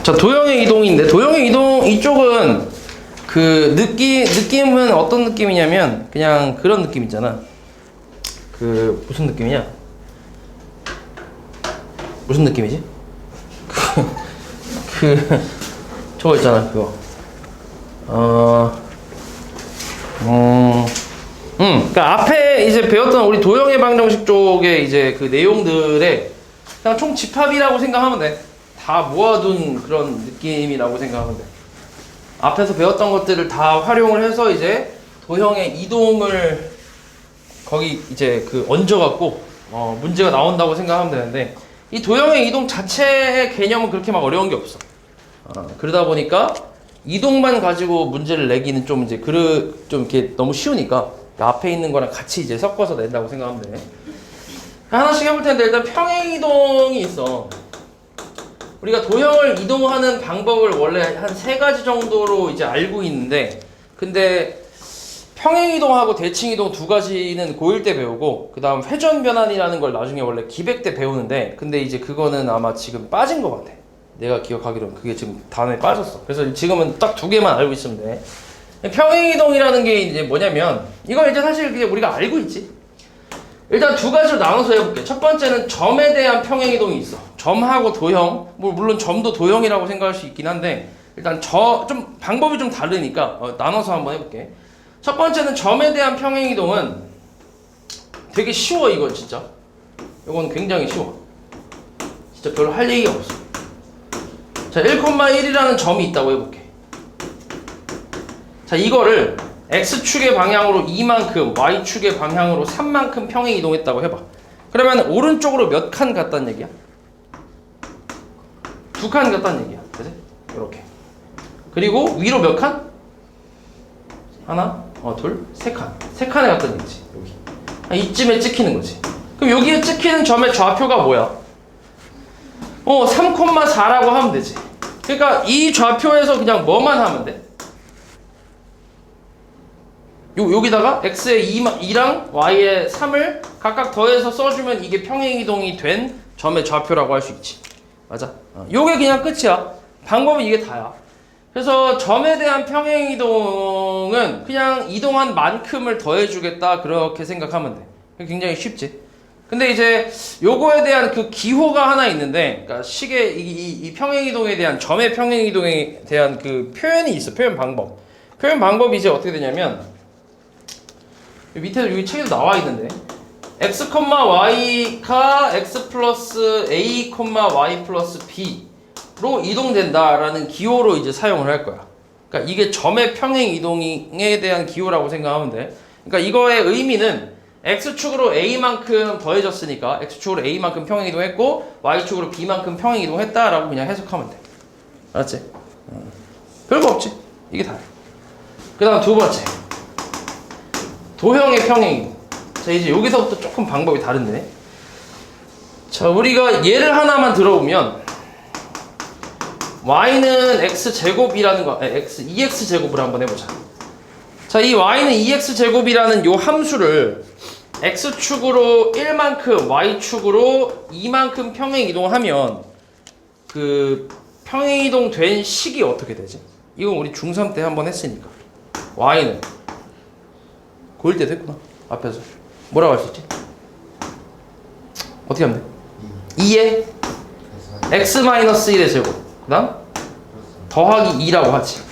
자, 도형의 이동인데, 도형의 이동, 이쪽은 그 느낌은 어떤 느낌이냐면, 그냥 그런 느낌 있잖아. 무슨 느낌이냐? 무슨 느낌이지? 저거 있잖아, 그거. 그러니까 앞에 이제 배웠던 우리 도형의 방정식 쪽에 이제 그 내용들의 그냥 총 집합이라고 생각하면 돼. 다 모아둔 그런 느낌이라고 생각하면 돼. 앞에서 배웠던 것들을 다 활용을 해서 이제 도형의 이동을 거기 이제 얹어갖고 문제가 나온다고 생각하면 되는데, 이 도형의 이동 자체의 개념은 그렇게 막 어려운 게 없어. 그러다 보니까 이동만 가지고 문제를 내기는 좀 이제 좀 이렇게 너무 쉬우니까 앞에 있는 거랑 같이 이제 섞어서 낸다고 생각하면 돼. 하나씩 해볼 텐데, 일단 평행 이동이 있어. 우리가 도형을 이동하는 방법을 원래 한 3가지 정도로 이제 알고 있는데, 근데 평행 이동하고 대칭 이동 2가지는 고1 때 배우고, 그 다음 회전 변환이라는 걸 나중에 원래 기백 때 배우는데, 근데 이제 그거는 아마 지금 빠진 것 같아. 내가 기억하기로는 그게 지금 단에 빠졌어. 그래서 지금은 딱 2개만 알고 있으면 돼. 평행 이동이라는 게 이제 뭐냐면, 이거 이제 사실 그냥 우리가 알고 있지. 일단 2가지로 나눠서 해볼게. 첫 번째는 점에 대한 평행 이동이 있어. 점하고 도형, 물론 점도 도형이라고 생각할 수 있긴 한데, 일단 좀 방법이 좀 다르니까 나눠서 한번 해볼게. 첫 번째는 점에 대한 평행 이동은 되게 쉬워. 이건 진짜 이건 굉장히 쉬워. 진짜 별로 할 얘기가 없어. 자, 1,1이라는 점이 있다고 해볼게. 자, 이거를 X축의 방향으로 2만큼, Y축의 방향으로 3만큼 평행 이동했다고 해봐. 그러면 오른쪽으로 몇 칸 갔다는 얘기야? 2칸 갔다는 얘기야. 그치? 이렇게. 그리고 위로 몇 칸? 하나, 둘, 3칸. 3칸에 갔다는 얘기지. 여기. 이쯤에 찍히는 거지. 그럼 여기에 찍히는 점의 좌표가 뭐야? 3,4라고 하면 되지. 그러니까 이 좌표에서 그냥 뭐만 하면 돼? 여기다가 x에 2랑 y에 3을 각각 더해서 써주면 이게 평행이동이 된 점의 좌표라고 할 수 있지. 맞아? 요게 그냥 끝이야. 방법은 이게 다야. 그래서 점에 대한 평행이동은 그냥 이동한 만큼을 더해주겠다, 그렇게 생각하면 돼. 굉장히 쉽지. 근데 이제 요거에 대한 그 기호가 하나 있는데, 그러니까 식의 이 평행이동에 대한, 점의 평행이동에 대한 그 표현이 있어. 표현 방법. 표현 방법이 이제 어떻게 되냐면, 밑에도 여기 책에도 나와 있는데, x, y가 x 플러스 a, y 플러스 b로 이동된다라는 기호로 이제 사용을 할 거야. 그러니까 이게 점의 평행 이동에 대한 기호라고 생각하면 돼. 그러니까 이거의 의미는 x축으로 a만큼 더해졌으니까 x축으로 a만큼 평행 이동했고 y축으로 b만큼 평행 이동했다라고 그냥 해석하면 돼. 알았지? 별거 없지. 이게 다야. 그 다음 2번째. 도형의 평행이동. 자, 이제 여기서부터 조금 방법이 다른데. 자, 우리가 예를 하나만 들어보면, y는 x제곱이라는 거, ex제곱을 한번 해보자. 자, 이 y는 2x제곱이라는 요 함수를 x축으로 1만큼, y축으로 2만큼 평행 이동하면 그 평행 이동 된 식이 어떻게 되지? 이건 우리 중3 때 한번 했으니까. y는 고1 때도 했구나. 앞에서 뭐라고 할 수 있지? 어떻게 하면 돼? 2에 x-1의 제곱, 그 다음 더하기 2라고 하지.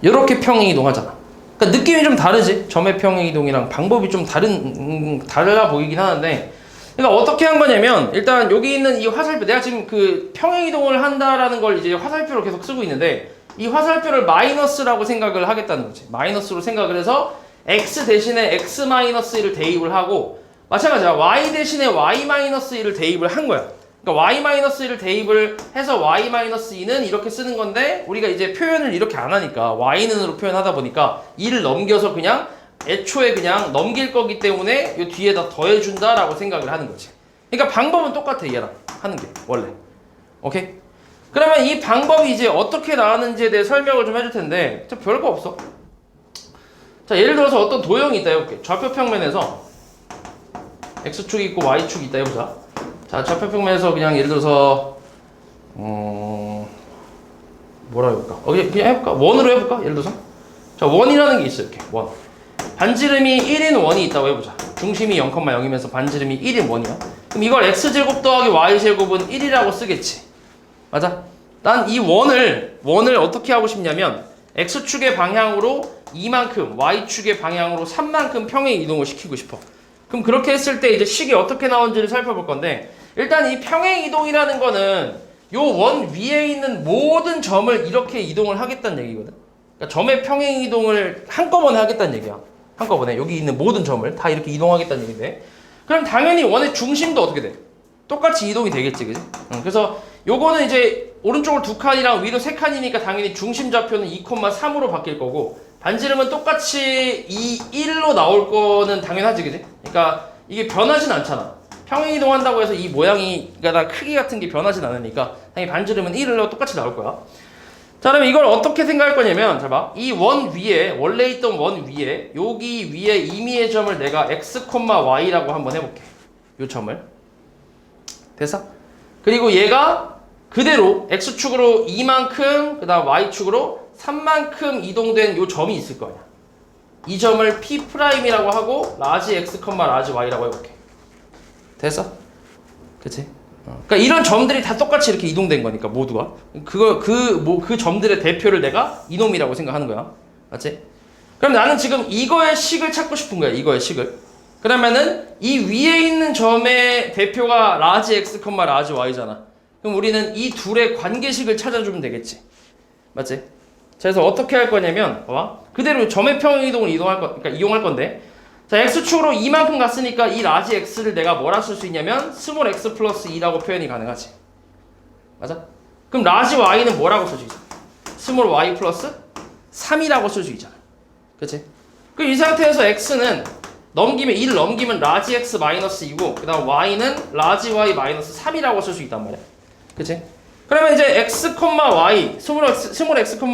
이렇게 평행 이동하잖아. 그러니까 느낌이 좀 다르지? 점의 평행 이동이랑 방법이 좀 달라 보이긴 하는데, 그러니까 어떻게 한 거냐면, 일단 여기 있는 이 화살표, 내가 지금 그 평행 이동을 한다라는 걸 이제 화살표로 계속 쓰고 있는데, 이 화살표를 마이너스라고 생각을 하겠다는 거지. 마이너스로 생각을 해서 x 대신에 x-1을 대입을 하고, 마찬가지야. y 대신에 y-1을 대입을 한 거야. 그러니까 y-1을 대입을 해서 y-2는 이렇게 쓰는 건데, 우리가 이제 표현을 이렇게 안 하니까 y는으로 표현하다 보니까 2를 넘겨서 그냥 애초에 그냥 넘길 거기 때문에 이 뒤에다 더해준다라고 생각을 하는 거지. 그러니까 방법은 똑같아. 얘랑 하는 게 원래. 오케이? 그러면 이 방법이 이제 어떻게 나왔는지에 대해 설명을 좀 해줄 텐데, 저 별거 없어. 자, 예를 들어서 어떤 도형이 있다 해볼게. 좌표 평면에서 x축이 있고 y축이 있다 해보자. 자, 좌표 평면에서 그냥 예를 들어서 뭐라 해볼까? 그냥 해볼까? 원으로 해볼까? 예를 들어서 자, 원이라는 게 있어. 이렇게 원. 반지름이 1인 원이 있다고 해보자. 중심이 0,0이면서 반지름이 1인 원이야. 그럼 이걸 x제곱 더하기 y제곱은 1이라고 쓰겠지. 맞아? 난 이 원을 어떻게 하고 싶냐면 x축의 방향으로 2만큼, y축의 방향으로 3만큼 평행 이동을 시키고 싶어. 그럼 그렇게 했을 때 이제 식이 어떻게 나오는지를 살펴볼 건데, 일단 이 평행 이동이라는 거는 요 원 위에 있는 모든 점을 이렇게 이동을 하겠다는 얘기거든. 그러니까 점의 평행 이동을 한꺼번에 하겠다는 얘기야. 한꺼번에 여기 있는 모든 점을 다 이렇게 이동하겠다는 얘기인데, 그럼 당연히 원의 중심도 어떻게 돼? 똑같이 이동이 되겠지, 그지? 그래서 요거는 이제 오른쪽으로 2칸이랑 위로 3칸이니까 당연히 중심 좌표는 2,3으로 바뀔 거고, 반지름은 똑같이 1로 나올 거는 당연하지, 그지? 그러니까 이게 변하진 않잖아. 평행 이동한다고 해서 이 모양이, 그러니까 크기 같은 게 변하진 않으니까 당연히 반지름은 1로 똑같이 나올 거야. 자, 그럼 이걸 어떻게 생각할 거냐면, 자 봐. 이 원 위에, 원래 있던 원 위에, 여기 위에 임의의 점을 내가 x, y라고 한번 해볼게. 요 점을. 됐어? 그리고 얘가 그대로 x축으로 2만큼, 그 다음 y축으로 3만큼 이동된 요 점이 있을 거 아니야. 이 점을 P'이라고 하고, 라지 x, 라지 y라고 해볼게. 됐어? 그치? 그러니까 이런 점들이 다 똑같이 이렇게 이동된 거니까, 모두가. 그 점들의 대표를 내가 이놈이라고 생각하는 거야. 맞지? 그럼 나는 지금 이거의 식을 찾고 싶은 거야, 이거의 식을. 그러면은 이 위에 있는 점의 대표가 라지 x, 라지 y잖아. 그럼 우리는 이 둘의 관계식을 찾아주면 되겠지. 맞지? 그래서 어떻게 할 거냐면, 봐봐. 그대로 점의 평행 이동을 그러니까 이용할 건데, 자, x축으로 2만큼 갔으니까 이 라지 x를 내가 뭐라 쓸 수 있냐면 스몰 x 플러스 2라고 표현이 가능하지. 맞아? 그럼 라지 y는 뭐라고 쓸 수 있어? 스몰 y 플러스 3이라고 쓸 수 있잖아. 그치? 그럼 이 상태에서 x는 1을 넘기면 라지 x 마이너스 2고, 그 다음 y는 라지 y 마이너스 3이라고 쓸 수 있단 말이야. 그치? 그러면 이제 x, y, 스몰 x,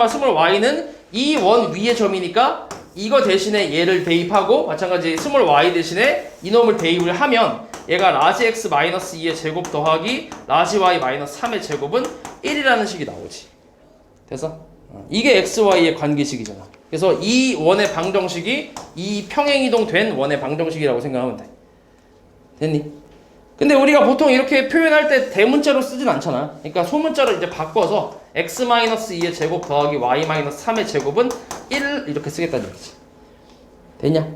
스몰 y는 이 원 위의 점이니까 이거 대신에 얘를 대입하고, 마찬가지 스몰 y 대신에 이놈을 대입을 하면 얘가 라지 x 마이너스 2의 제곱 더하기 라지 y 마이너스 3의 제곱은 1이라는 식이 나오지. 됐어? 이게 x, y의 관계식이잖아. 그래서 이 원의 방정식이 이 평행이동 된 원의 방정식이라고 생각하면 돼. 됐니? 근데 우리가 보통 이렇게 표현할 때 대문자로 쓰진 않잖아. 그러니까 소문자로 이제 바꿔서 x-2의 제곱 더하기 y-3의 제곱은 1 이렇게 쓰겠다는 얘기지. 됐냐?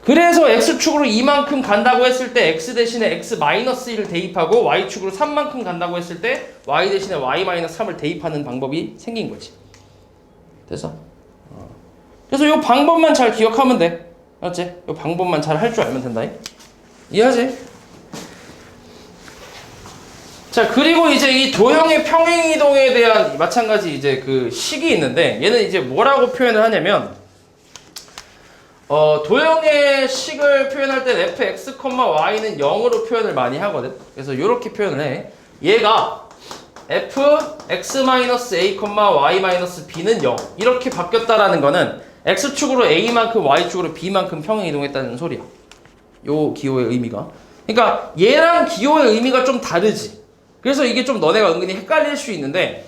그래서 x축으로 2만큼 간다고 했을 때 x 대신에 x-1을 대입하고, y축으로 3만큼 간다고 했을 때 y 대신에 y-3을 대입하는 방법이 생긴 거지. 됐어? 그래서 이 방법만 잘 기억하면 돼. 알았지? 이 방법만 잘 할 줄 알면 된다. 이해하지? 자, 그리고 이제 이 도형의 평행이동에 대한 마찬가지 이제 그 식이 있는데, 얘는 이제 뭐라고 표현을 하냐면, 도형의 식을 표현할 때 fx, y는 0으로 표현을 많이 하거든. 그래서 이렇게 표현을 해. 얘가 fx-a, y-b는 0 이렇게 바뀌었다라는 거는 x축으로 a만큼 y축으로 b만큼 평행이동했다는 소리야. 요 기호의 의미가. 그러니까 얘랑 기호의 의미가 좀 다르지. 그래서 이게 좀 너네가 은근히 헷갈릴 수 있는데,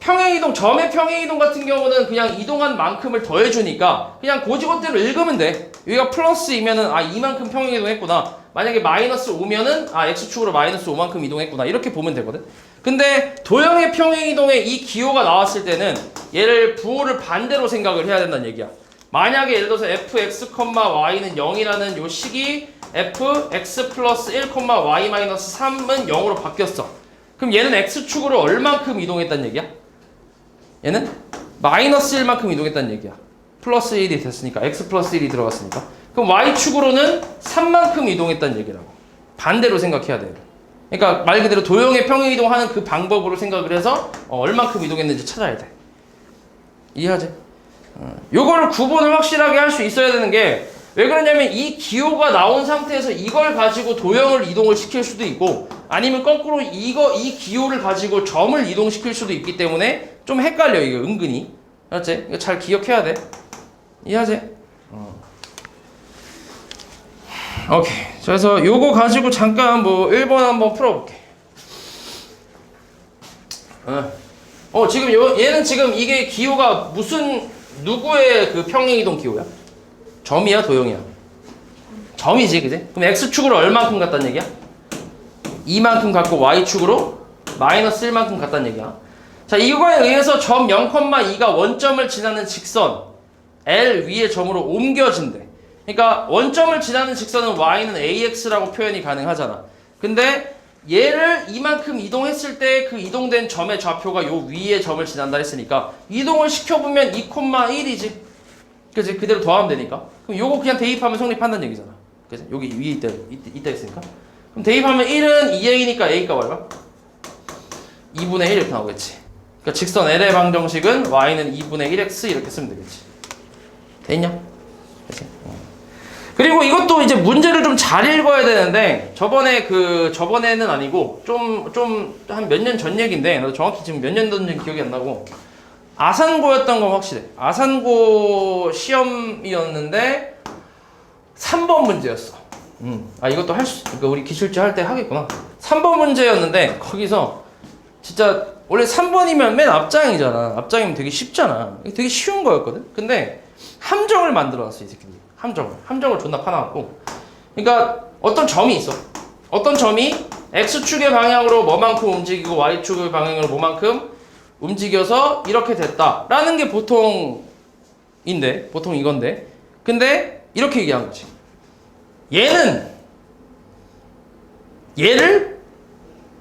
평행이동, 점의 평행이동 같은 경우는 그냥 이동한 만큼을 더해주니까 그냥 고지고대로 읽으면 돼. 여기가 플러스이면은 이만큼 평행이동했구나. 만약에 마이너스 5면은 x축으로 마이너스 5만큼 이동했구나. 이렇게 보면 되거든. 근데 도형의 평행이동에 이 기호가 나왔을 때는 얘를 부호를 반대로 생각을 해야 된다는 얘기야. 만약에 예를 들어서 fx, y는 0이라는 요 식이 fx 플러스 1, y 마이너스 3은 0으로 바뀌었어. 그럼 얘는 x축으로 얼만큼 이동했다는 얘기야? 얘는 마이너스 1만큼 이동했다는 얘기야. 플러스 1이 됐으니까, x 플러스 1이 들어갔으니까. 그럼 y축으로는 3만큼 이동했다는 얘기라고. 반대로 생각해야 돼요. 그러니까 말 그대로 도형의 평행이동하는 그 방법으로 생각을 해서 얼만큼 이동했는지 찾아야 돼. 이해하지? 요거를 구분을 확실하게 할 수 있어야 되는 게, 왜 그러냐면 이 기호가 나온 상태에서 이걸 가지고 도형을 이동을 시킬 수도 있고, 아니면 거꾸로 이 기호를 가지고 점을 이동시킬 수도 있기 때문에 좀 헷갈려, 이거 은근히. 알았지? 이거 잘 기억해야 돼. 이해하지? 오케이. 그래서 요거 가지고 잠깐 1번 한번 풀어볼게. 지금 얘는 지금 이게 기호가 무슨 누구의 그 평행이동 기호야? 점이야, 도형이야? 점이지, 그지? 그럼 x축으로 얼만큼 갔다는 얘기야? 2만큼 갔고 y축으로 마이너스 1만큼 갔다는 얘기야. 자, 이거에 의해서 점 0,2가 원점을 지나는 직선 L 위의 점으로 옮겨진대. 그러니까 원점을 지나는 직선은 y는 ax라고 표현이 가능하잖아. 근데 얘를 이만큼 이동했을 때 그 이동된 점의 좌표가 요 위의 점을 지난다 했으니까 이동을 시켜보면 2,1이지. 그치? 그대로 더하면 되니까. 그럼 요거 그냥 대입하면 성립한다는 얘기잖아. 그치? 여기 위에 있다 했으니까. 그럼 대입하면 1은 2a니까 a가 얼마? 2분의 1 이렇게 나오겠지. 그러니까 직선 L의 방정식은 y는 2분의 1x 이렇게 쓰면 되겠지. 됐냐? 그치? 그리고 이것도 이제 문제를 좀 잘 읽어야 되는데 저번에는 아니고 좀 한 몇 년 전 얘기인데 나도 정확히 지금 몇 년 전인지 기억이 안 나고 아산고였던 건 확실해. 아산고 시험이었는데 3번 문제였어. 이것도 그러니까 우리 기출제 할 때 하겠구나. 3번 문제였는데 거기서 진짜 원래 3번이면 맨 앞장이잖아. 앞장이면 되게 쉽잖아. 되게 쉬운 거였거든. 근데 함정을 만들어놨어 이 새끼들이. 함정을 존나 파놔갖고. 그러니까 어떤 점이 있어. 어떤 점이 x축의 방향으로 뭐만큼 움직이고 y축의 방향으로 뭐만큼 움직여서 이렇게 됐다라는 게 보통 이건데. 근데 이렇게 얘기한 거지. 얘를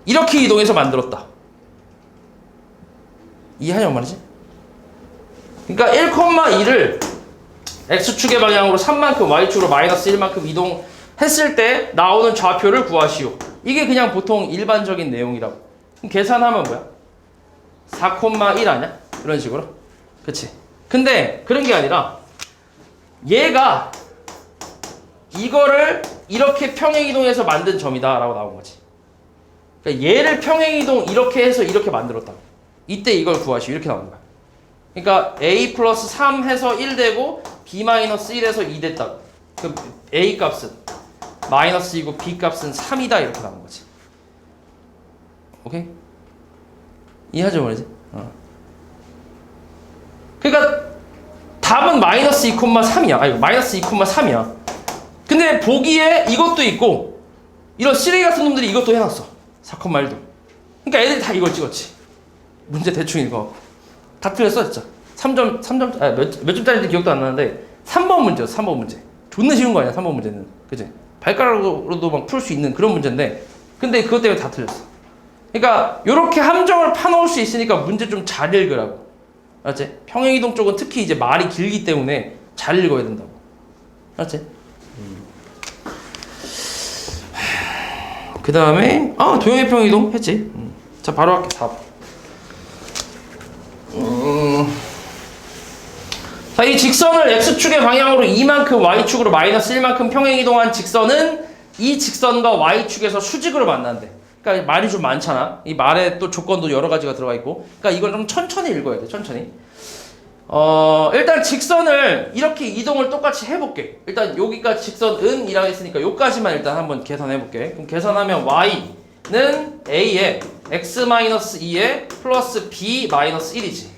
이렇게 이동해서 만들었다. 이해하냐고 말이지? 그러니까 1,2를 x축의 방향으로 3만큼 y축으로 마이너스 1만큼 이동했을 때 나오는 좌표를 구하시오. 이게 그냥 보통 일반적인 내용이라고. 그럼 계산하면 뭐야? 4,1 아니야? 이런 식으로. 그치? 근데 그런 게 아니라 얘가 이거를 이렇게 평행이동해서 만든 점이다 라고 나온 거지. 그러니까 얘를 평행이동 이렇게 해서 이렇게 만들었다. 이때 이걸 구하시오. 이렇게 나오는 거야. 그러니까 a 플러스 3 해서 1 되고 b 마이너스 1에서 2 됐다. 그 a 값은 마이너스 2고 b 값은 3이다 이렇게 나오는 거지. 오케이? 이해하죠 말이지? 그러니까 답은 마이너스 2,3이야. 아니 마이너스 2,3이야. 근데 보기에 이것도 있고 이런 쓰레기 같은 놈들이 이것도 해놨어. 4,1도. 그러니까 애들이 다 이걸 찍었지. 문제 대충 읽어갖고. 다 틀렸어 진짜. 3점 몇 점짜리인지 기억도 안 나는데 3번 문제였어. 3번 문제. 존나 쉬운 거 아니야 3번 문제는. 그치? 발가락으로도 막 풀 수 있는 그런 문제인데 근데 그것 때문에 다 틀렸어. 그러니까 요렇게 함정을 파놓을 수 있으니까 문제 좀 잘 읽으라고. 알았지? 평행이동 쪽은 특히 이제 말이 길기 때문에 잘 읽어야 된다고. 알았지? 그 다음에 도형의 평행이동 했지. 자 바로 할게. 답. 자, 이 직선을 x축의 방향으로 2만큼 y축으로 마이너스 1만큼 평행이동한 직선은 이 직선과 y축에서 수직으로 만난대. 그러니까 말이 좀 많잖아. 이 말에 또 조건도 여러 가지가 들어가 있고. 그러니까 이걸 좀 천천히 읽어야 돼. 천천히. 일단 직선을 이렇게 이동을 똑같이 해볼게. 일단 여기까지 직선은 이라고 했으니까 여기까지만 일단 한번 계산해볼게. 그럼 계산하면 y는 a에 x-2에 플러스 b-1이지.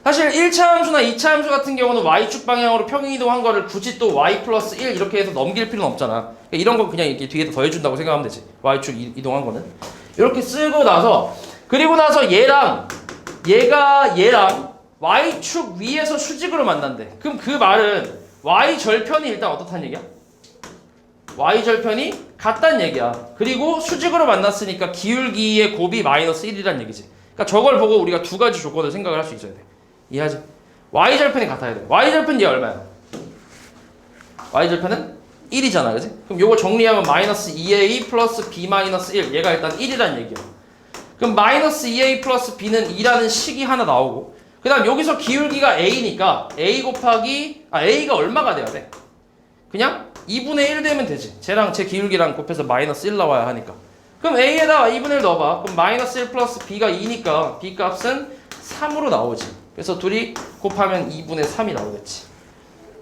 사실 1차 함수나 2차 함수 같은 경우는 y축 방향으로 평행이동한 거를 굳이 또 y 플러스 1 이렇게 해서 넘길 필요는 없잖아. 그러니까 이런 건 그냥 이렇게 뒤에다 더해준다고 생각하면 되지. y축 이동한 거는. 이렇게 쓰고 나서 그리고 나서 얘랑 y축 위에서 수직으로 만난대. 그럼 그 말은 y절편이 일단 어떻다는 얘기야? y절편이 같다는 얘기야. 그리고 수직으로 만났으니까 기울기의 곱이 마이너스 1이란 얘기지. 그러니까 저걸 보고 우리가 두 가지 조건을 생각을 할 수 있어야 돼. 이해하지? y절편이 같아야 돼. y절편 얘 얼마야? y절편은 1이잖아. 그지? 그럼 요거 정리하면 마이너스 2a 플러스 b 마이너스 1. 얘가 일단 1이란 얘기야. 그럼 마이너스 2a 플러스 b는 2라는 식이 하나 나오고 그 다음 여기서 기울기가 a니까 a 곱하기 a가 얼마가 돼야 돼? 그냥 2분의 1 되면 되지. 쟤랑 제 기울기랑 곱해서 마이너스 1 나와야 하니까. 그럼 a에다가 2분의 1 넣어봐. 그럼 마이너스 1 플러스 b가 2니까 b 값은 3으로 나오지. 그래서 둘이 곱하면 2분의 3이 나오겠지.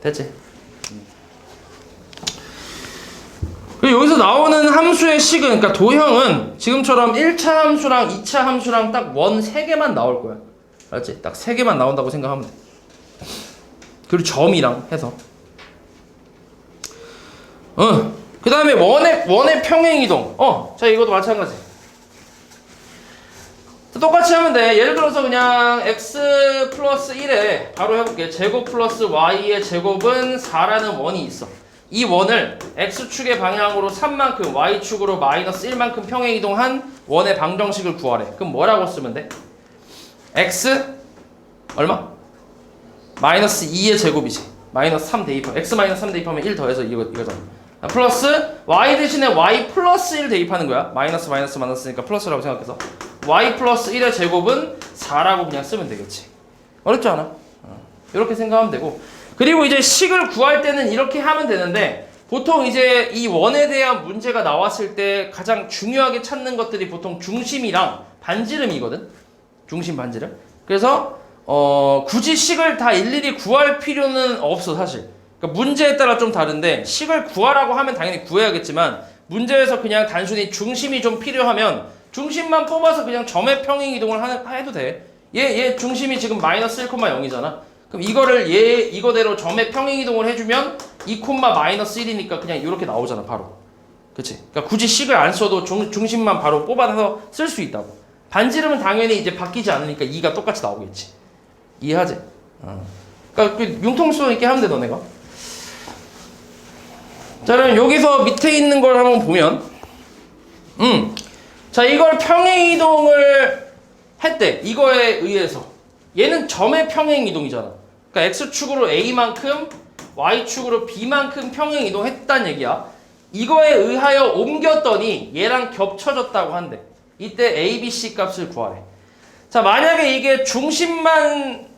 됐지? 그리고 여기서 나오는 함수의 식은, 그러니까 도형은 지금처럼 1차 함수랑 2차 함수랑 딱 원 3개만 나올 거야. 알았지? 딱 3개만 나온다고 생각하면 돼. 그리고 점이랑 해서. 그 다음에 원의 평행이동. 자, 이것도 마찬가지. 똑같이 하면 돼. 예를 들어서 그냥 x 플러스 1에 바로 해볼게. 제곱 플러스 y의 제곱은 4라는 원이 있어. 이 원을 x축의 방향으로 3만큼, y축으로 마이너스 1만큼 평행이동한 원의 방정식을 구하래. 그럼 뭐라고 쓰면 돼? x 얼마? 마이너스 2의 제곱이지. 마이너스 3 대입하면 x 마이너스 3 대입하면 1 더해서 이거잖아. 플러스 y 대신에 y 플러스 1 대입하는 거야. 마이너스 마이너스니까 플러스라고 생각해서 y 플러스 1의 제곱은 4라고 그냥 쓰면 되겠지. 어렵지 않아? 이렇게 생각하면 되고, 그리고 이제 식을 구할 때는 이렇게 하면 되는데, 보통 이제 이 원에 대한 문제가 나왔을 때 가장 중요하게 찾는 것들이 보통 중심이랑 반지름이거든. 중심 반지름. 그래서 굳이 식을 다 일일이 구할 필요는 없어 사실. 그러니까 문제에 따라 좀 다른데, 식을 구하라고 하면 당연히 구해야겠지만, 문제에서 그냥 단순히 중심이 좀 필요하면 중심만 뽑아서 그냥 점의 평행 이동을 해도 돼. 얘 중심이 지금 마이너스 1,0이잖아. 그럼 이거를 이거대로 점의 평행 이동을 해주면 2, 마이너스 1이니까 그냥 이렇게 나오잖아 바로. 그치? 그러니까 굳이 식을 안 써도 중심만 바로 뽑아서 쓸 수 있다고. 반지름은 당연히 이제 바뀌지 않으니까 2가 똑같이 나오겠지. 이해하지? 그러니까 그 융통성 있게 하면 돼 너네가. 자, 그럼 여기서 밑에 있는 걸 한번 보면, 자, 이걸 평행이동을 했대. 이거에 의해서. 얘는 점의 평행이동이잖아. 그러니까 x축으로 a만큼, y축으로 b만큼 평행이동했다는 얘기야. 이거에 의하여 옮겼더니 얘랑 겹쳐졌다고 한대. 이때 a, b, c 값을 구하래. 자, 만약에 이게 중심만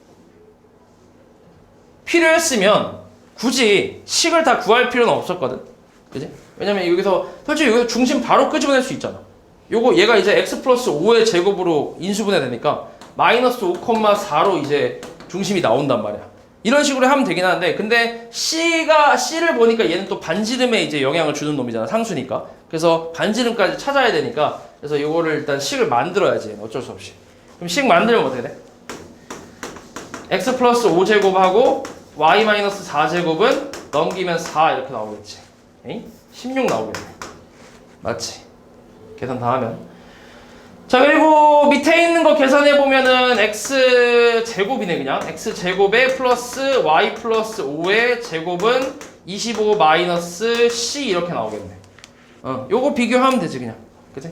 필요했으면 굳이 식을 다 구할 필요는 없었거든. 그지? 왜냐면 여기서 중심 바로 끄집어낼 수 있잖아. 얘가 이제 x 플러스 5의 제곱으로 인수분해 되니까 마이너스 5,4로 이제 중심이 나온단 말이야. 이런 식으로 하면 되긴 하는데, 근데 C를 보니까 얘는 또 반지름에 이제 영향을 주는 놈이잖아. 상수니까. 그래서 반지름까지 찾아야 되니까, 그래서 이거를 일단 식을 만들어야지. 어쩔 수 없이. 그럼 식 만들면 어떻게 돼? x 플러스 5제곱하고 y 마이너스 4제곱은 넘기면 4 이렇게 나오겠지. 에이? 16 나오겠네. 맞지? 계산 다 하면. 자, 그리고 밑에 있는 거 계산해 보면은 x 제곱이네. 그냥 x 제곱에 플러스 y 플러스 5의 제곱은 25 마이너스 c 이렇게 나오겠네. 요거 비교하면 되지 그냥. 그치?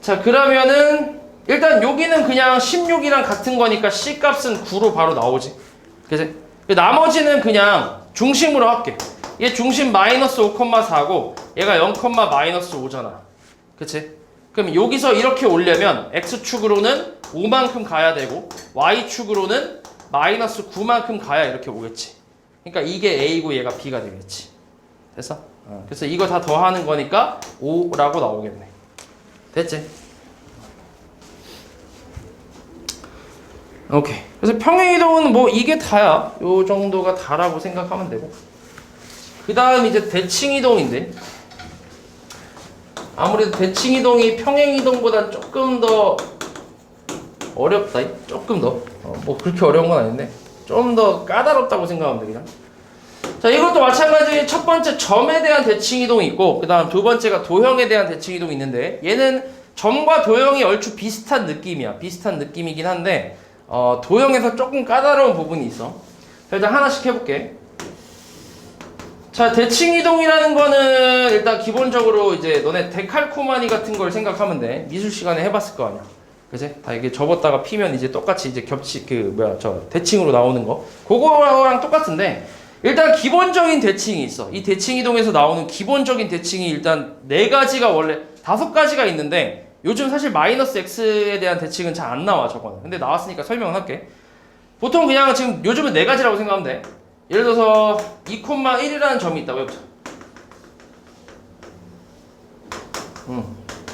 자, 그러면은 일단 여기는 그냥 16이랑 같은 거니까 c 값은 9로 바로 나오지. 그치? 나머지는 그냥 중심으로 할게. 얘 중심 마이너스 5,4고 얘가 0, 마이너스 5잖아. 그치? 그럼 여기서 이렇게 오려면 x축으로는 5만큼 가야 되고 y축으로는 마이너스 9만큼 가야 이렇게 오겠지. 그러니까 이게 a고 얘가 b가 되겠지. 됐어? 그래서 이거 다 더하는 거니까 5라고 나오겠네. 됐지? 오케이. 그래서 평행이동은 뭐 이게 다야. 요 정도가 다라고 생각하면 되고, 그 다음 이제 대칭이동인데, 아무래도 대칭이동이 평행이동보다 조금 더 어렵다. 조금 더. 뭐 그렇게 어려운 건 아닌데 좀 더 까다롭다고 생각하면 돼 그냥. 자, 이것도 마찬가지. 첫 번째 점에 대한 대칭이동이 있고, 그 다음 두 번째가 도형에 대한 대칭이동이 있는데, 얘는 점과 도형이 얼추 비슷한 느낌이야. 비슷한 느낌이긴 한데 도형에서 조금 까다로운 부분이 있어. 자, 일단 하나씩 해볼게. 자, 대칭이동이라는 거는 일단 기본적으로 이제 너네 데칼코마니 같은 걸 생각하면 돼. 미술 시간에 해봤을 거 아니야. 그치? 다 이게 접었다가 피면 이제 똑같이 이제 대칭으로 나오는 거. 그거랑 똑같은데, 일단 기본적인 대칭이 있어. 이 대칭이동에서 나오는 기본적인 대칭이 일단 4가지가 원래 5가지가 있는데, 요즘 사실 마이너스 x에 대한 대칭은 잘 안 나와, 저거는. 근데 나왔으니까 설명을 할게. 보통 그냥 지금 요즘은 4가지라고 생각하면 돼. 예를 들어서 2,1이라는 점이 있다고 해보자.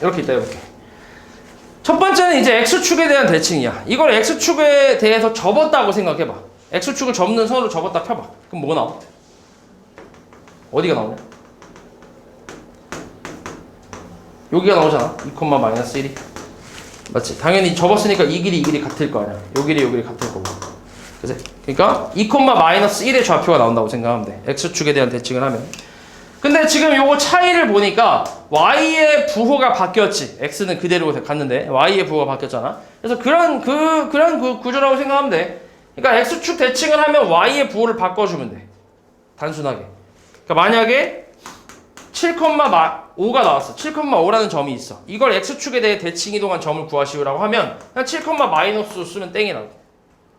이렇게 있다 해볼게. 첫 번째는 이제 x축에 대한 대칭이야. 이걸 x축에 대해서 접었다고 생각해봐. x축을 접는 선으로 접었다 펴봐. 그럼 뭐가 나와? 어디가 나오냐? 여기가 나오잖아. 2, 마이너스 1이. 맞지? 당연히 접었으니까 이 길이 같을 거 아니야. 요 길이 같을 거고. 그치? 그러니까 2,-1의 좌표가 나온다고 생각하면 돼. x축에 대한 대칭을 하면. 근데 지금 요거 차이를 보니까 y의 부호가 바뀌었지. x는 그대로 갔는데 y의 부호가 바뀌었잖아. 그래서 그런 구조라고 생각하면 돼. 그러니까 x축 대칭을 하면 y의 부호를 바꿔주면 돼. 단순하게. 그러니까 만약에 7,5가 나왔어. 7,5라는 점이 있어. 이걸 x축에 대해 대칭 이동한 점을 구하시오라고 하면 그냥 7,- 쓰면 땡이라고.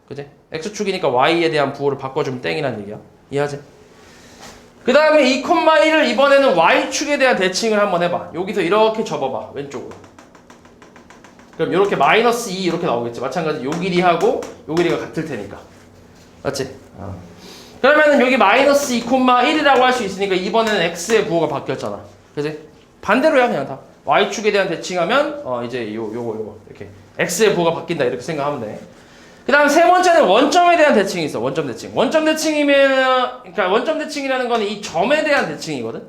그지? x축이니까 y에 대한 부호를 바꿔주면 땡이라는 얘기야. 이해하지? 그 다음에 2,1을 이번에는 y축에 대한 대칭을 한번 해봐. 여기서 이렇게 접어봐. 왼쪽으로. 그럼 이렇게 -2 이렇게 나오겠지. 마찬가지 요 길이하고 요 길이가 같을 테니까. 맞지? 그러면은 여기 -2,1이라고 할 수 있으니까 이번에는 x의 부호가 바뀌었잖아. 그지? 반대로야 그냥 다. y축에 대한 대칭하면 이제 요거 이렇게 x의 부호가 바뀐다 이렇게 생각하면 돼. 그 다음 세 번째는 원점에 대한 대칭이 있어. 원점 대칭. 원점 대칭이면, 그러니까 원점 대칭이라는 거는 이 점에 대한 대칭이거든.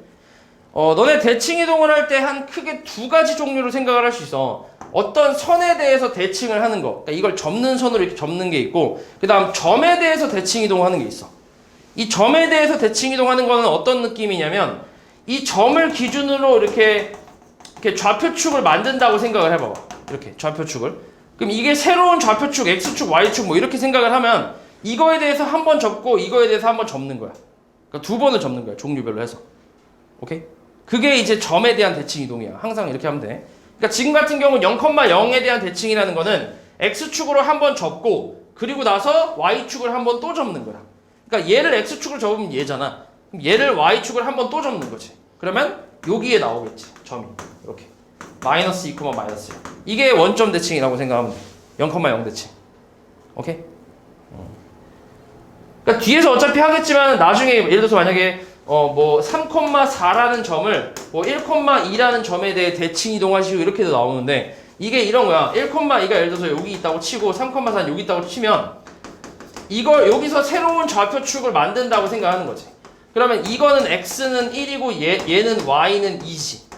너네 대칭 이동을 할 때 한 크게 두 가지 종류로 생각을 할 수 있어. 어떤 선에 대해서 대칭을 하는 거. 그러니까 이걸 접는 선으로 이렇게 접는 게 있고, 그 다음 점에 대해서 대칭 이동하는 게 있어. 이 점에 대해서 대칭 이동하는 거는 어떤 느낌이냐면, 이 점을 기준으로 이렇게 좌표축을 만든다고 생각을 해봐봐. 이렇게 좌표축을. 그럼 이게 새로운 좌표축, x축, y축 뭐 이렇게 생각을 하면 이거에 대해서 한 번 접고 이거에 대해서 한 번 접는 거야. 그러니까 두 번을 접는 거야. 종류별로 해서. 오케이? 그게 이제 점에 대한 대칭 이동이야. 항상 이렇게 하면 돼. 그러니까 지금 같은 경우는 0,0에 대한 대칭이라는 거는 x축으로 한 번 접고 그리고 나서 y축을 한 번 또 접는 거야. 그러니까 얘를 x축으로 접으면 얘잖아. 그럼 얘를 y축을 한 번 또 접는 거지. 그러면 여기에 나오겠지. 점이. 이렇게. -2, -0. 이게 원점 대칭이라고 생각하면 돼. 0,0 대칭. 오케이? 그러니까 뒤에서 어차피 하겠지만 나중에 예를 들어서 만약에 뭐 3,4라는 점을 뭐 1,2라는 점에 대해 대칭 이동하시고 이렇게도 나오는데 이게 이런 거야. 1,2가 예를 들어서 여기 있다고 치고 3,4는 여기 있다고 치면 이걸 여기서 새로운 좌표축을 만든다고 생각하는 거지. 그러면 이거는 x는 1이고 얘는 y는 2지.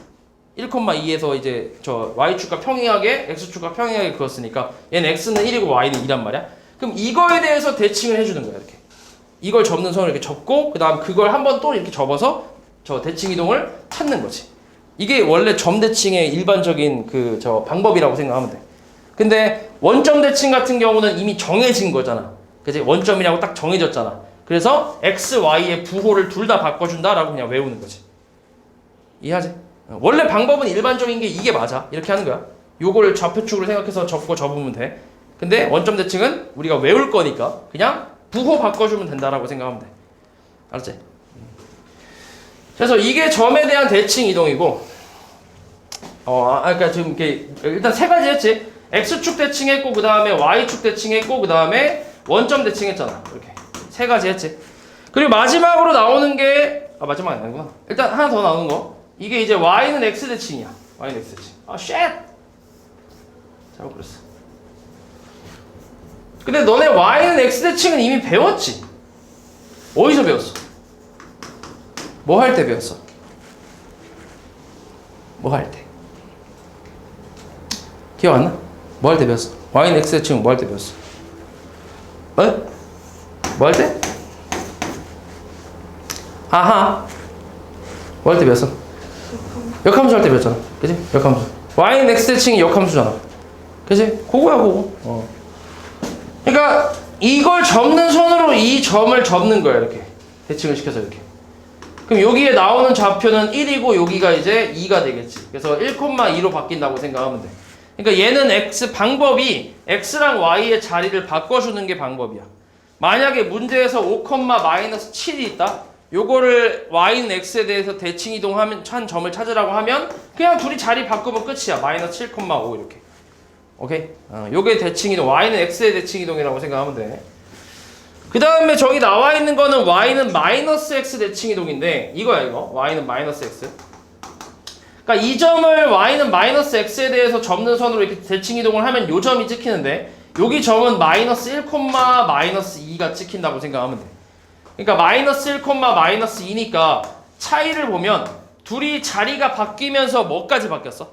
1,2에서 이제 저 y축과 평행하게 x축과 평행하게 그었으니까 얘는 x는 1이고 y는 2란 말이야. 그럼 이거에 대해서 대칭을 해주는 거야. 이렇게 이걸 접는 선을 이렇게 접고 그 다음 그걸 한번 또 이렇게 접어서 저 대칭 이동을 찾는 거지. 이게 원래 점 대칭의 일반적인 그 저 방법이라고 생각하면 돼. 근데 원점 대칭 같은 경우는 이미 정해진 거잖아. 그치? 원점이라고 딱 정해졌잖아. 그래서 x, y의 부호를 둘 다 바꿔준다라고 그냥 외우는 거지. 이해하지? 원래 방법은 일반적인 게 이게 맞아. 이렇게 하는 거야. 요거를 좌표축으로 생각해서 접고 접으면 돼. 근데 원점 대칭은 우리가 외울 거니까 그냥 부호 바꿔주면 된다라고 생각하면 돼. 알았지? 그래서 이게 점에 대한 대칭 이동이고 그러니까 지금 이렇게 일단 세 가지 했지. x축 대칭했고 그 다음에 y축 대칭했고 그 다음에 원점 대칭했잖아. 이렇게 세 가지 했지. 그리고 마지막으로 나오는 게 마지막이 아니구나. 일단 하나 더 나오는 거. 이게 이제 y는 x 대칭이야. y는 x 대칭. 쉣! 잘못 그랬어. 근데 너네 y는 x 대칭은 이미 배웠지? 어디서 배웠어? 뭐 할 때 배웠어? 뭐 할 때? 기억 안 나? 뭐 할 때 배웠어? y는 x 대칭은 뭐 할 때 배웠어? 뭐 할 때? 아하! 뭐 할 때 배웠어? 역함수 할 때 배웠잖아. 그치? 역함수. y는 x 대칭이 역함수잖아. 그치? 그거야, 그거. 그러니까 이걸 접는 손으로 이 점을 접는 거야, 이렇게. 대칭을 시켜서 이렇게. 그럼 여기에 나오는 좌표는 1이고 여기가 이제 2가 되겠지. 그래서 1,2로 바뀐다고 생각하면 돼. 그러니까 얘는 방법이 x랑 y의 자리를 바꿔주는 게 방법이야. 만약에 문제에서 5,-7이 있다? 요거를 y는 x에 대해서 대칭 이동하면 한 점을 찾으라고 하면 그냥 둘이 자리 바꾸면 끝이야. -7,5 이렇게. 오케이? 요게 대칭 이동. y는 x의 대칭 이동이라고 생각하면 돼. 그 다음에 저기 나와 있는 거는 y는 -x 대칭 이동인데 이거야 이거. y는 -x. 그러니까 이 점을 y는 -x에 대해서 접는 선으로 이렇게 대칭 이동을 하면 요 점이 찍히는데 여기 점은 -1,-2가 찍힌다고 생각하면 돼. 그러니까 -1,-2니까 차이를 보면 둘이 자리가 바뀌면서 뭐까지 바뀌었어?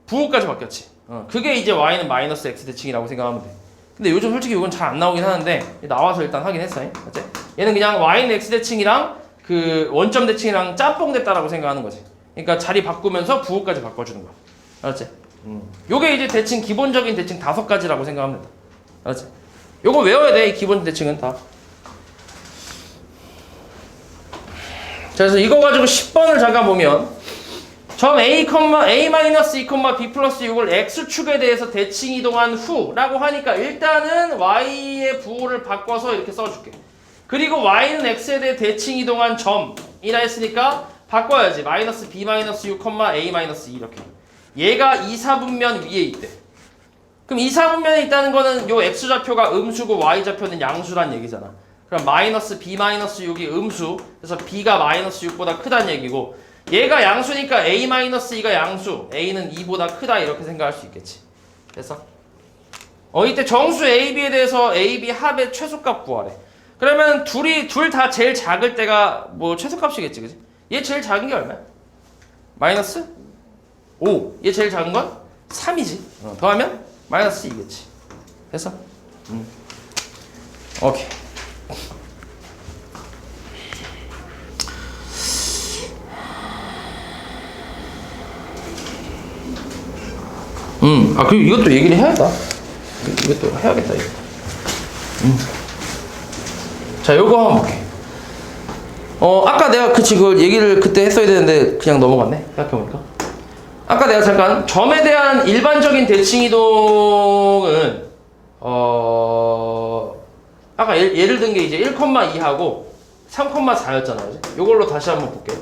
부호까지 바뀌었지. 그게 이제 y는 마이너스 x 대칭이라고 생각하면 돼. 근데 요즘 솔직히 이건 잘 안 나오긴 하는데 나와서 일단 하긴 했어. 맞지? 얘는 그냥 y는 x 대칭이랑 그 원점 대칭이랑 짬뽕 됐다라고 생각하는 거지. 그러니까 자리 바꾸면서 부호까지 바꿔주는 거야. 알았지? 요게 이제 대칭 기본적인 대칭 5가지라고 생각하면 된다. 알았지? 요거 외워야 돼. 이 기본 대칭은 다. 자, 그래서 이거 가지고 10번을 잠깐 보면 점 a, a-2, b 플러스 6을 x축에 대해서 대칭 이동한 후라고 하니까 일단은 y의 부호를 바꿔서 이렇게 써줄게. 그리고 y는 x에 대해 대칭 이동한 점이라 했으니까 바꿔야지. 마이너스 b-6, a-2 이렇게. 얘가 2, 4분면 위에 있대. 그럼 2, 4분면에 있다는 거는 요 x좌표가 음수고 y좌표는 양수란 얘기잖아. 그럼 마이너스 b-6이 음수, 그래서 b가 마이너스 6보다 크다는 얘기고, 얘가 양수니까 a-2가 양수, a는 2보다 크다 이렇게 생각할 수 있겠지. 됐어? 이때 정수 a, b에 대해서 a, b 합의 최소값 구하래. 그러면 둘 다 제일 작을 때가 뭐 최소값이겠지, 그지? 얘 제일 작은 게 얼마야? 마이너스 5. 얘 제일 작은 건 3이지. 더하면 마이너스 2겠지. 됐어? 오케이. 그리고 이것도 얘기를 해야겠다. 이것도 해야겠다, 이거. 자, 요거 한번 볼게. 아까 내가 그 얘기를 그때 했어야 되는데 그냥 넘어갔네. 생각해보니까. 아까 내가 잠깐 점에 대한 일반적인 대칭 이동은 아까 예를 든 게 이제 1,2하고 3,4였잖아요. 요걸로 다시 한번 볼게요.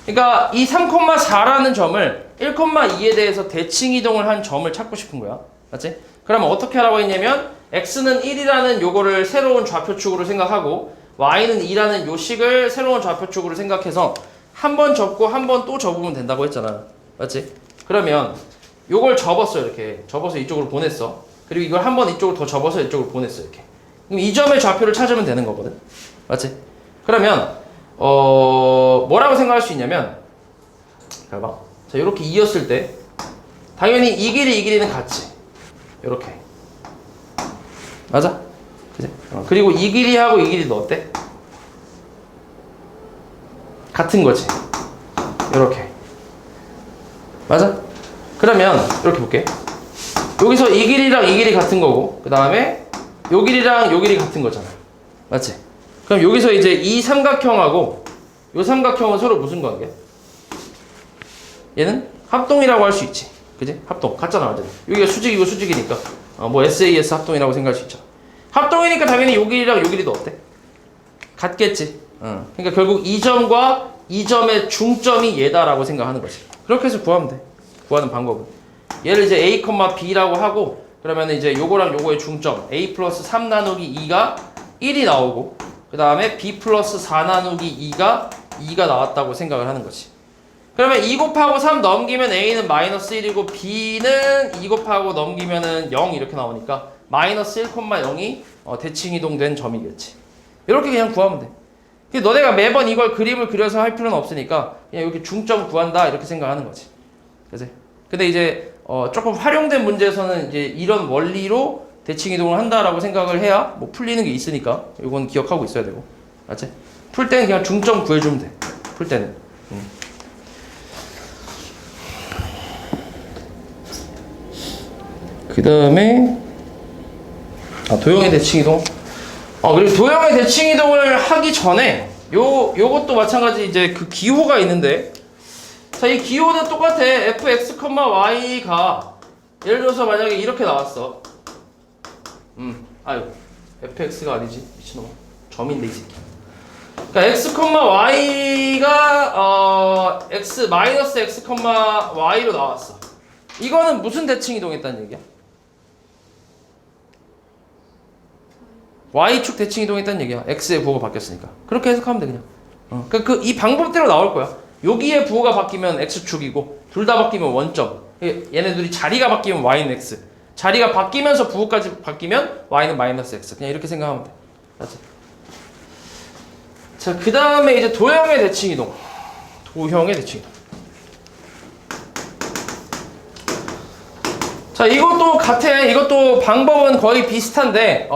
그러니까 이 3,4라는 점을 1,2에 대해서 대칭 이동을 한 점을 찾고 싶은 거야. 맞지? 그러면 어떻게 하라고 했냐면 x는 1이라는 요거를 새로운 좌표축으로 생각하고 y는 2라는 요 식을 새로운 좌표축으로 생각해서 한 번 접고 한 번 또 접으면 된다고 했잖아. 맞지? 그러면 요걸 접었어. 이렇게 접어서 이쪽으로 보냈어. 그리고 이걸 한 번 이쪽으로 더 접어서 이쪽으로 보냈어. 이렇게. 그럼 이 점의 좌표를 찾으면 되는 거거든. 맞지? 그러면 뭐라고 생각할 수 있냐면, 잘 봐. 자, 이렇게 2였을 때 당연히 이 길이는 같지. 이렇게. 맞아? 그지? 그리고 이 길이하고 이 길이도 어때? 같은 거지. 이렇게. 맞아? 그러면 이렇게 볼게. 여기서 이 길이랑 이 길이 같은 거고, 그 다음에 요 길이랑 요 길이 같은 거잖아. 맞지? 그럼 여기서 이제 이 삼각형하고 요 삼각형은 서로 무슨 관계? 얘는 합동이라고 할 수 있지. 그지? 합동. 같잖아, 완전히. 여기가 수직이고 수직이니까. 뭐 SAS 합동이라고 생각할 수 있죠. 합동이니까 당연히 요 길이랑 요 길이도 어때? 같겠지. 그러니까 결국 이 점과 이 점의 중점이 얘다라고 생각하는 거지. 그렇게 해서 구하면 돼. 구하는 방법은. 얘를 이제 A, B라고 하고, 그러면 이제 요거랑 요거의 중점, A 플러스 3 나누기 2가 1이 나오고, 그 다음에 B 플러스 4 나누기 2가 2가 나왔다고 생각을 하는 거지. 그러면 2 곱하고 3 넘기면 A는 마이너스 1이고 B는 2 곱하고 넘기면은 0 이렇게 나오니까 마이너스 1,0이 대칭 이동된 점이겠지. 이렇게 그냥 구하면 돼. 근데 너네가 매번 이걸 그림을 그려서 할 필요는 없으니까 그냥 이렇게 중점 구한다 이렇게 생각하는 거지. 그치? 근데 이제 조금 활용된 문제에서는 이제 이런 원리로 대칭 이동을 한다라고 생각을 해야 뭐 풀리는 게 있으니까 이건 기억하고 있어야 되고. 맞지? 풀 때는 그냥 중점 구해주면 돼. 풀 때는. 그 다음에 도형의 대칭 이동. 그리고 도형의 대칭 이동을 하기 전에 요것도 마찬가지 이제 그 기호가 있는데, 자, 이 기호는 똑같아. fx, y가 예를 들어서 만약에 이렇게 나왔어. 아유, fx가 아니지. 미친놈아. 점인데 이 새끼. 그러니까 x, y가 x 마이너스 x, y로 나왔어. 이거는 무슨 대칭 이동했다는 얘기야? y축 대칭 이동했다는 얘기야. x의 부호가 바뀌었으니까. 그렇게 해석하면 돼 그냥. 그러니까 이 방법대로 나올 거야. 여기에 부호가 바뀌면 x축이고 둘 다 바뀌면 원점. 얘네들이 자리가 바뀌면 y는 x. 자리가 바뀌면서 부호까지 바뀌면 y는 마이너스 x. 그냥 이렇게 생각하면 돼. 맞지? 자, 그 다음에 이제 도형의 대칭 이동. 도형의 대칭 이동. 자, 이것도 같아. 이것도 방법은 거의 비슷한데,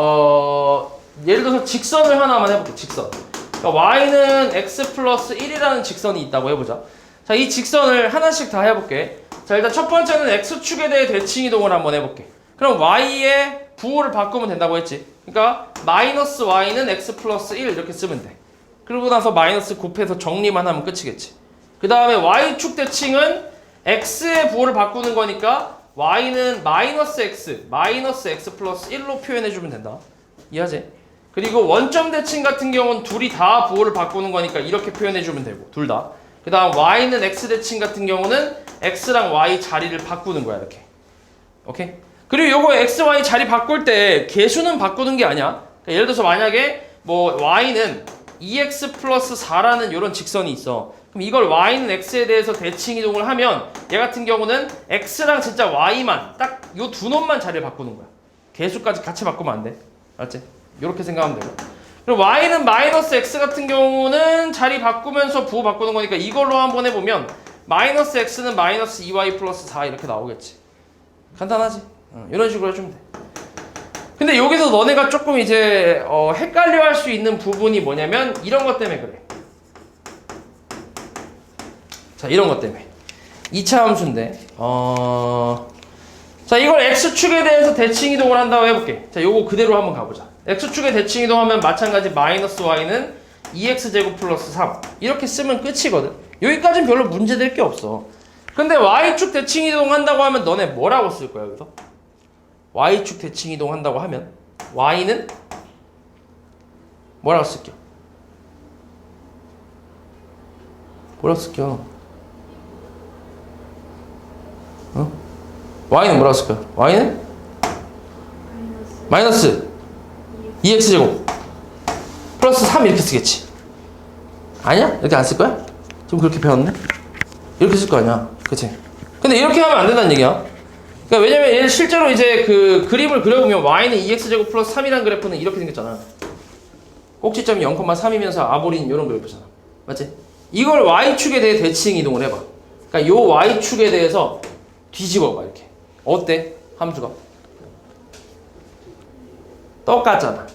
예를 들어서 직선을 하나만 해볼게. 직선. 그러니까 y는 x 플러스 1이라는 직선이 있다고 해보자. 자, 이 직선을 하나씩 다 해볼게. 자, 일단 첫 번째는 x축에 대해 대칭 이동을 한번 해볼게. 그럼 y의 부호를 바꾸면 된다고 했지. 그러니까 마이너스 y는 x 플러스 1 이렇게 쓰면 돼. 그러고 나서 마이너스 곱해서 정리만 하면 끝이겠지. 그 다음에 y축 대칭은 x의 부호를 바꾸는 거니까 y는 마이너스 x 플러스 1로 표현해주면 된다. 이해하지? 그리고 원점 대칭 같은 경우는 둘이 다 부호를 바꾸는 거니까 이렇게 표현해주면 되고, 둘 다. 그 다음 y는 x 대칭 같은 경우는 x랑 y 자리를 바꾸는 거야, 이렇게. 오케이? 그리고 요거 x, y 자리 바꿀 때 개수는 바꾸는 게 아니야. 그러니까 예를 들어서 만약에 뭐 y는 2x 플러스 4라는 이런 직선이 있어. 그럼 이걸 y는 x에 대해서 대칭 이동을 하면 얘 같은 경우는 x랑 진짜 y만 딱 요 두 놈만 자리를 바꾸는 거야. 개수까지 같이 바꾸면 안 돼. 알았지? 이렇게 생각하면 되고. 그리고 y는 마이너스 x 같은 경우는 자리 바꾸면서 부호 바꾸는 거니까 이걸로 한번 해보면 마이너스 x는 마이너스 2y 플러스 4 이렇게 나오겠지. 간단하지? 이런 식으로 해주면 돼. 근데 여기서 너네가 조금 이제 헷갈려 할 수 있는 부분이 뭐냐면 이런 것 때문에 그래. 자, 이런 것 때문에 2차 함수인데 자, 이걸 x축에 대해서 대칭 이동을 한다고 해볼게. 자, 요거 그대로 한번 가보자. x축에 대칭 이동하면 마찬가지 마이너스 y는 2x제곱 플러스 3 이렇게 쓰면 끝이거든. 여기까지는 별로 문제될 게 없어. 근데 y축 대칭 이동한다고 하면 너네 뭐라고 쓸 거야, 여기서? y축 대칭 이동한다고 하면 y는 뭐라고 쓸게요? 뭐라고 쓸게요? y는 뭐라고 쓸까요? y는? 마이너스 2x제곱 플러스 3 이렇게 쓰겠지. 아니야? 이렇게 안 쓸 거야? 좀 그렇게 배웠네? 이렇게 쓸 거 아니야. 그치? 근데 이렇게 하면 안 된다는 얘기야. 그러니까 왜냐면 얘 실제로 이제 그 그림을 그려보면 y는 2x제곱 플러스 3이라는 그래프는 이렇게 생겼잖아. 꼭지점이 0,3이면서 아보린 이런 그래프잖아. 맞지? 이걸 y축에 대해 대칭 이동을 해봐. 그러니까 요 y축에 대해서 뒤집어봐, 이렇게. 어때? 함수가 똑같잖아.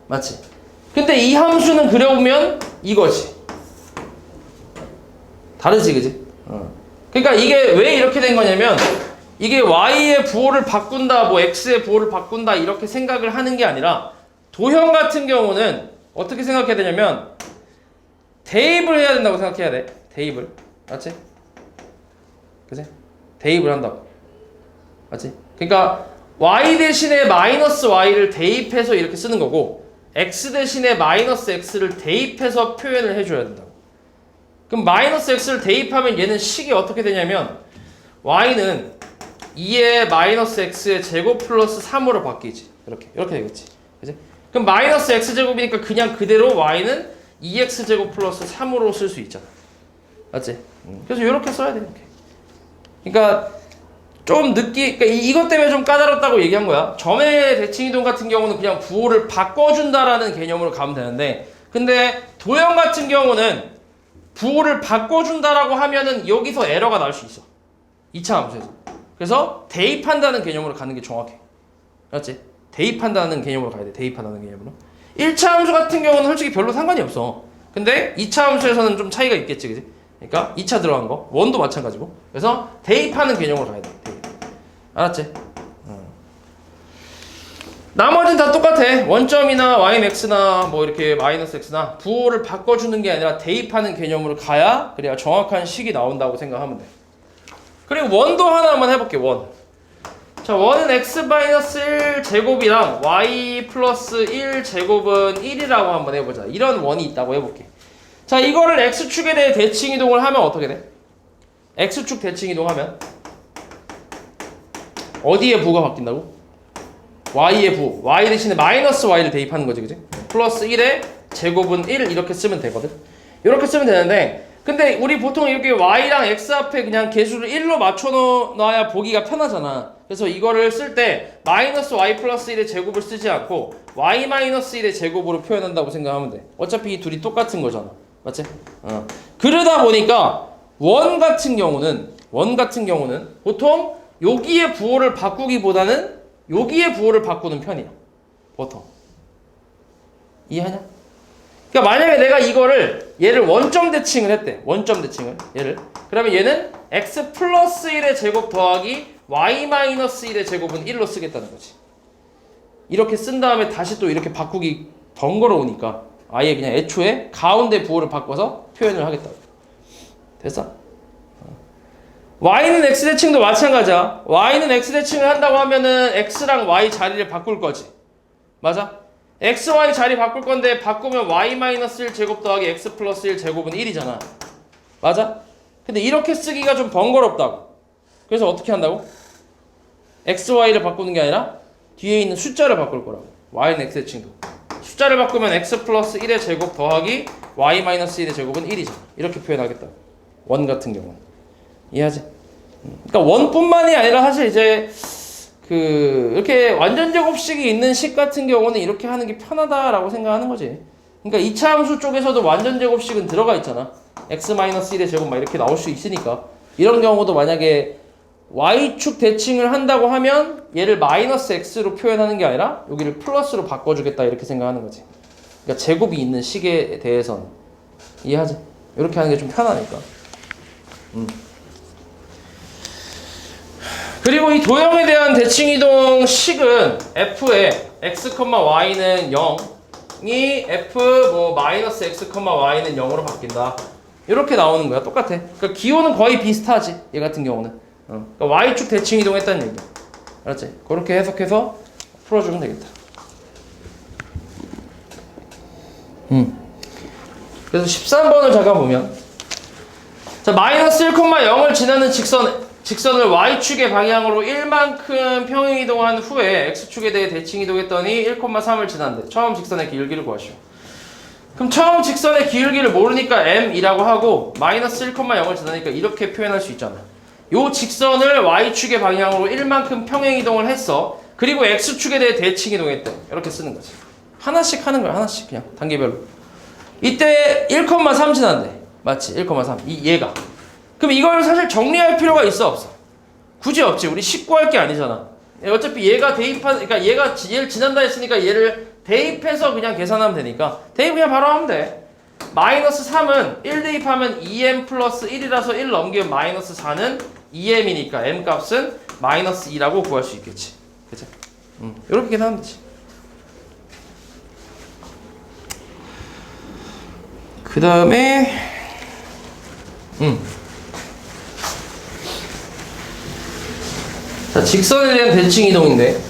맞지? 근데 이 함수는 그려보면 이거지. 다르지, 그지? 그러니까 이게 왜 이렇게 된 거냐면 이게 y의 부호를 바꾼다, 뭐 x의 부호를 바꾼다 이렇게 생각을 하는 게 아니라 도형 같은 경우는 어떻게 생각해야 되냐면 대입을 해야 된다고 생각해야 돼. 대입을. 맞지? 그지? 대입을 한다고. 맞지? 그러니까 y 대신에 마이너스 y를 대입해서 이렇게 쓰는 거고 x 대신에 마이너스 x를 대입해서 표현을 해줘야 된다고. 그럼 마이너스 x를 대입하면 얘는 식이 어떻게 되냐면 y는 2의 마이너스 x의 제곱 플러스 3으로 바뀌지. 이렇게 되겠지. 그치? 그럼 마이너스 x제곱이니까 그냥 그대로 y는 2x제곱 플러스 3으로 쓸 수 있잖아. 맞지? 그래서 이렇게 써야 돼. 이렇게. 그러니까 좀 그러니까 이것 때문에 좀 까다롭다고 얘기한 거야. 점의 대칭 이동 같은 경우는 그냥 부호를 바꿔준다라는 개념으로 가면 되는데 근데 도형 같은 경우는 부호를 바꿔준다라고 하면은 여기서 에러가 날 수 있어. 2차 함수에서. 그래서 대입한다는 개념으로 가는 게 정확해. 맞지? 대입한다는 개념으로 가야 돼. 대입한다는 개념으로. 1차 함수 같은 경우는 솔직히 별로 상관이 없어. 근데 2차 함수에서는 좀 차이가 있겠지, 그지? 그러니까 2차 들어간 거. 원도 마찬가지고. 그래서 대입하는 개념으로 가야 돼. 대입. 알았지? 나머지는 다 똑같아. 원점이나 ymax나 뭐 이렇게 마이너스 x나 부호를 바꿔주는 게 아니라 대입하는 개념으로 가야 그래야 정확한 식이 나온다고 생각하면 돼. 그리고 원도 하나만 해볼게. 원. 자, 원은 x-1 제곱이랑 y 플러스 1 제곱은 1이라고 한번 해보자. 이런 원이 있다고 해볼게. 자, 이거를 x축에 대해 대칭 이동을 하면 어떻게 돼? x축 대칭 이동하면 어디에 부호가 바뀐다고? y의 부호. y 대신에 마이너스 y를 대입하는 거지, 그지? 플러스 1의 제곱은 1 이렇게 쓰면 되거든. 이렇게 쓰면 되는데 근데 우리 보통 이렇게 y랑 x 앞에 그냥 개수를 1로 맞춰놔야 보기가 편하잖아. 그래서 이거를 쓸 때 마이너스 y 플러스 1의 제곱을 쓰지 않고 y 마이너스 1의 제곱으로 표현한다고 생각하면 돼. 어차피 이 둘이 똑같은 거잖아. 맞지? 그러다 보니까 원 같은 경우는 보통 여기에 부호를 바꾸기보다는 여기에 부호를 바꾸는 편이야. 보통. 이해하냐? 그러니까 만약에 내가 이거를 얘를 원점 대칭을 했대. 원점 대칭을. 얘를. 그러면 얘는 x 플러스 1의 제곱 더하기 y 마이너스 1의 제곱은 1로 쓰겠다는 거지. 이렇게 쓴 다음에 다시 또 이렇게 바꾸기 번거로우니까 아예 그냥 애초에 가운데 부호를 바꿔서 표현을 하겠다고. 됐어? y는 x 대칭도 마찬가지야. y는 x 대칭을 한다고 하면은 x랑 y 자리를 바꿀 거지. 맞아? x, y 자리 바꿀 건데 바꾸면 y-1 제곱 더하기 x 플러스 1 제곱은 1이잖아. 맞아? 근데 이렇게 쓰기가 좀 번거롭다고. 그래서 어떻게 한다고? x, y를 바꾸는 게 아니라 뒤에 있는 숫자를 바꿀 거라고. y는 x 대칭도. 숫자를 바꾸면 x 플러스 1의 제곱 더하기 y-1의 제곱은 1이잖아. 이렇게 표현하겠다. 원 같은 경우는. 이해하지? 그러니까 원뿐만이 아니라 사실 이제 이렇게 완전 제곱식이 있는 식 같은 경우는 이렇게 하는 게 편하다라고 생각하는 거지. 그러니까 이차함수 쪽에서도 완전 제곱식은 들어가 있잖아. x-1의 제곱 막 이렇게 나올 수 있으니까. 이런 경우도 만약에 y축 대칭을 한다고 하면 얘를 마이너스 x로 표현하는 게 아니라 여기를 플러스로 바꿔주겠다 이렇게 생각하는 거지. 그러니까 제곱이 있는 식에 대해서는. 이해하지? 이렇게 하는 게 좀 편하니까. 그리고 이 도형에 대한 대칭이동 식은 f의 x, y는 0이 f 마이너스 x, y는 0으로 바뀐다. 이렇게 나오는 거야. 똑같아. 그러니까 기호는 거의 비슷하지. 얘 같은 경우는. 그러니까 y축 대칭이동 했다는 얘기야. 알았지? 그렇게 해석해서 풀어주면 되겠다. 그래서 13번을 잠깐 보면 자, 마이너스 1,0을 지나는 직선을 y축의 방향으로 1만큼 평행이동한 후에 x축에 대해 대칭이동했더니 1,3을 지난대. 처음 직선의 기울기를 구하시오. 그럼 처음 직선의 기울기를 모르니까 m이라고 하고 마이너스 1,0을 지나니까 이렇게 표현할 수 있잖아. 요 직선을 y축의 방향으로 1만큼 평행이동을 했어. 그리고 x축에 대해 대칭이동했대. 이렇게 쓰는 거지. 하나씩 하는 거야. 하나씩 그냥 단계별로. 이때 1,3 지난대. 맞지? 1,3. 얘가. 그럼 이걸 사실 정리할 필요가 있어 없어? 굳이 없지. 우리 식 구할 게 아니잖아. 어차피 얘가 그러니까 얘를 지난다 했으니까 얘를 대입해서 그냥 계산하면 되니까 대입 그냥 바로 하면 돼. 마이너스 3은 1 대입하면 2m 플러스 1이라서 1 넘기면 마이너스 4는 2m이니까 m 값은 마이너스 2라고 구할 수 있겠지. 그치? 이렇게 계산하면 되지. 그 다음에 자, 직선에 대한 대칭 이동인데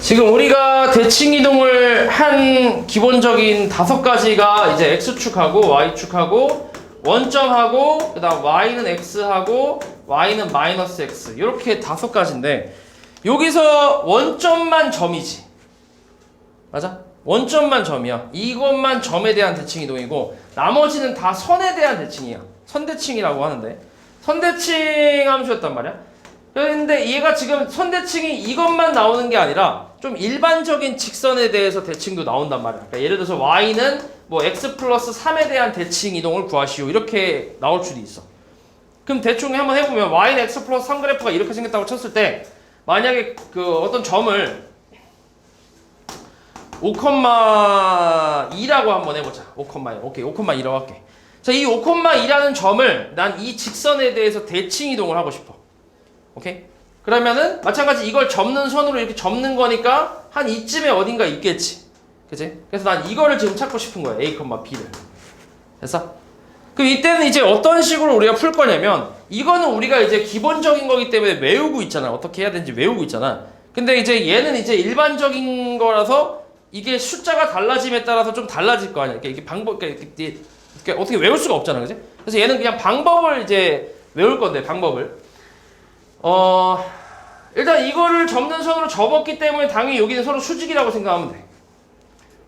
지금 우리가 대칭 이동을 한 기본적인 5가지가 이제 x축하고 y축하고 원점하고 그 다음 y는 x하고 y는 마이너스 x 이렇게 5가지인데 여기서 원점만 점이지. 맞아? 원점만 점이야. 이것만 점에 대한 대칭 이동이고 나머지는 다 선에 대한 대칭이야. 선대칭이라고 하는데 선대칭 함수였단 말이야. 그런데 얘가 지금 선대칭이 이것만 나오는 게 아니라 좀 일반적인 직선에 대해서 대칭도 나온단 말이야. 그러니까 예를 들어서 y는 x 플러스 3에 대한 대칭 이동을 구하시오. 이렇게 나올 수도 있어. 그럼 대충 한번 해보면 y는 x 플러스 3 그래프가 이렇게 생겼다고 쳤을 때 만약에 어떤 점을 5,2라고 한번 해보자. 5,2. 오케이, 5,2라고 할게. 자, 이 5,2라는 점을 난 이 직선에 대해서 대칭 이동을 하고 싶어. 오케이? 그러면은 마찬가지 이걸 접는 선으로 이렇게 접는 거니까 한 이쯤에 어딘가 있겠지. 그치? 그래서 난 이거를 지금 찾고 싶은 거야. A, B를. 됐어? 그럼 이때는 이제 어떤 식으로 우리가 풀 거냐면 이거는 우리가 이제 기본적인 거기 때문에 외우고 있잖아. 어떻게 해야 되는지 외우고 있잖아. 근데 이제 얘는 이제 일반적인 거라서 이게 숫자가 달라짐에 따라서 좀 달라질 거 아니야. 이게 방법, 이렇게 어떻게 외울 수가 없잖아. 그지? 그래서 얘는 그냥 방법을 이제 외울 건데, 방법을. 일단 이거를 접는 선으로 접었기 때문에 당연히 여기는 서로 수직이라고 생각하면 돼.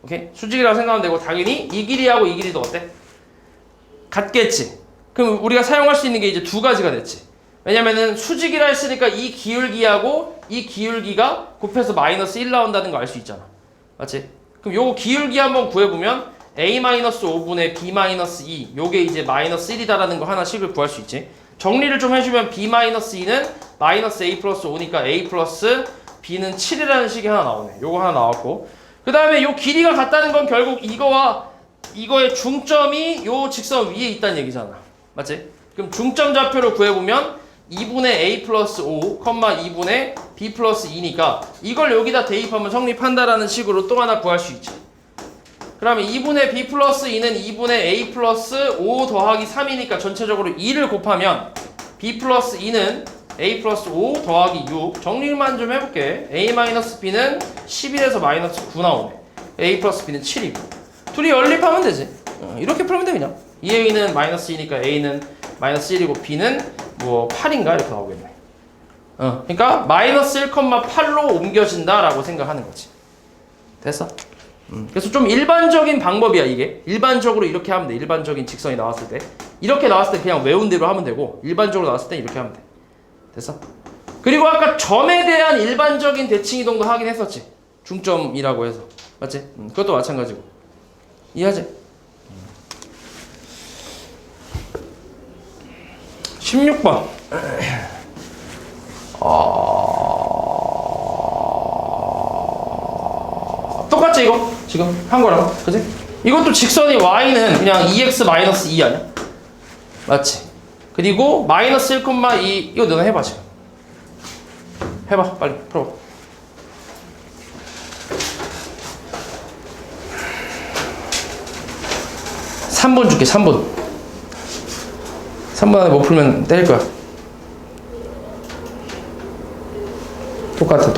오케이? 수직이라고 생각하면 되고, 당연히 이 길이하고 이 길이도 어때? 같겠지? 그럼 우리가 사용할 수 있는 게 이제 2가지가 됐지. 왜냐면은 수직이라 했으니까 이 기울기하고 이 기울기가 곱해서 마이너스 1 나온다는 거 알 수 있잖아. 맞지? 그럼 요거 기울기 한번 구해보면 A-5분의 B-2 요게 이제 마이너스 1이다라는 거 하나씩을 구할 수 있지. 정리를 좀 해주면 b-2는 마이너스 a 플러스 5니까 a 플러스 b는 7이라는 식이 하나 나오네. 요거 하나 나왔고, 그 다음에 요 길이가 같다는 건 결국 이거와 이거의 중점이 요 직선 위에 있다는 얘기잖아. 맞지? 그럼 중점 좌표를 구해보면 2분의 a 플러스 5, 2분의 b 플러스 2니까 이걸 여기다 대입하면 성립한다라는 식으로 또 하나 구할 수 있지. 그러면 2분의 b 플러스 2는 2분의 a 플러스 5 더하기 3이니까 전체적으로 2를 곱하면 b 플러스 2는 a 플러스 5 더하기 6. 정리만 좀 해볼게. a 마이너스 b는 11에서 마이너스 9 나오네. a 플러스 b는 7이고. 둘이 연립하면 되지. 이렇게 풀면 돼 그냥. 2a는 마이너스 2니까 a는 마이너스 1이고 b는 뭐 8인가 이렇게 나오겠네. 그러니까 마이너스 1,8로 옮겨진다라고 생각하는 거지. 됐어? 그래서 좀 일반적인 방법이야 이게. 일반적으로 이렇게 하면 돼. 일반적인 직선이 나왔을 때. 이렇게 나왔을 때 그냥 외운 대로 하면 되고, 일반적으로 나왔을 때 이렇게 하면 돼. 됐어? 그리고 아까 점에 대한 일반적인 대칭 이동도 하긴 했었지. 중점이라고 해서. 맞지? 그것도 마찬가지고. 이해하지? 16번. 똑같지 이거? 지금 한 거랑. 그지? 이것도 직선이 y는 그냥 2x 마이너스 2 아니야? 맞지? 그리고 마이너스 1,2 이거 너네 해봐 지금. 해봐 빨리 풀어봐. 3분 줄게. 3분 안에 못 풀면 때릴 거야. 똑같아